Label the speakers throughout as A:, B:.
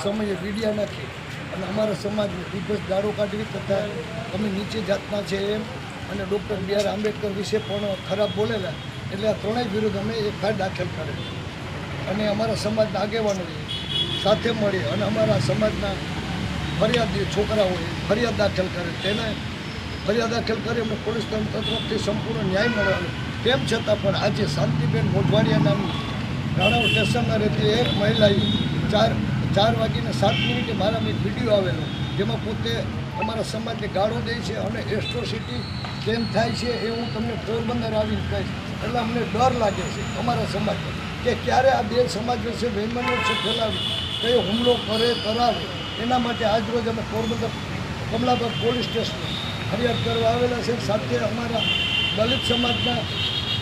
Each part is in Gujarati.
A: સમયે વિડિયા નાખી અને અમારા સમાજને દિવસ દાડો કાઢવી તથા અમે નીચે જાતના છે એમ અને ડૉક્ટર બી.આર. આંબેડકર વિશે પણ ખરાબ બોલેલા, એટલે આ ત્રણેય વિરુદ્ધ અમે એફઆઈઆર દાખલ કરેલી અને અમારા સમાજના આગેવાનોએ સાથે મળી અને અમારા સમાજના ફરિયાદી છોકરાઓએ ફરિયાદ દાખલ કરે, તેને ફરિયાદ દાખલ કરી અમને પોલીસ તંત્ર તરફથી સંપૂર્ણ ન્યાય મળ્યો. તેમ છતાં પણ આજે શાંતિબેન મોઢવાડિયા નામની રાણાવ સ્ટેશનમાં રહેતી એક મહિલાએ 4:07 મારામાં એક વિડીયો આવેલો, જેમાં પોતે અમારા સમાજને ગાળો દે છે અને એસ્ટ્રોસિટી કેમ થાય છે એ હું તમને પોરબંદર આવીને કહીશ. એટલે અમને ડર લાગે છે અમારા સમાજને કે ક્યારે આ બે સમાજ વિશે વૈમનસ્ય ફેલાવી કયો હુમલો કરાવે. એના માટે આજરોજ અમે પોરબંદર કમલાબાગ પોલીસ સ્ટેશને ફરિયાદ કરવા આવેલા છે. સાથે અમારા દલિત સમાજના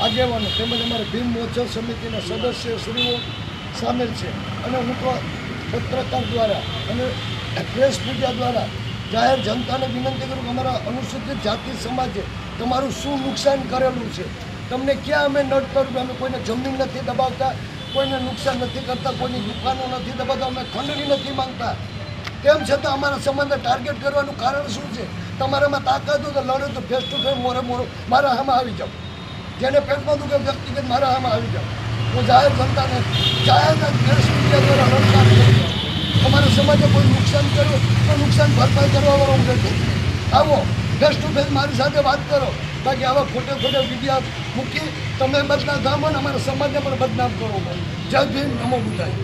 A: આગેવાનો તેમજ અમારા ભીમ મોરચા સમિતિના સદસ્યશ્રીઓ સામેલ છે. અને હું તો પત્રકાર દ્વારા અને પ્રેસ મીડિયા દ્વારા જાહેર જનતાને વિનંતી કરું કે અમારા અનુસૂચિત જાતિ સમાજે તમારું શું નુકસાન કરેલું છે. તમને ક્યાં અમે નડતર, અમે કોઈને જમીન નથી દબાવતા, કોઈને નુકસાન નથી કરતા, કોઈની દુકાનો નથી દબાવતા, અમે ખંડણી નથી માંગતા. તેમ છતાં અમારા સમાજને ટાર્ગેટ કરવાનું કારણ શું છે? તમારામાં તાકાત હોય તો લડો તો ફેસ ટુ ફેસ મોરે મારા હામાં આવી જાઓ. જેને પેટમાં દુખે વ્યક્તિગત મારા હામાં આવી જાઓ. હું જાહેર જનતાને જાહેરના પ્રેસ મીડિયા દ્વારા લડકાર કરું. અમારા સમાજે કોઈ નુકસાન કર્યું તો નુકસાન ભરપાઈ કરવાવાળો હું નથી. આવો ફેસ ટુ ફેસ મારી સાથે વાત કરો. બાકી આવા ખોટે વિડીયા મૂકી તમે બદનામ થામો ને અમારા સમાજને પણ બદનામ કરો. જય ભીમ, નમો બુદ્ધાય.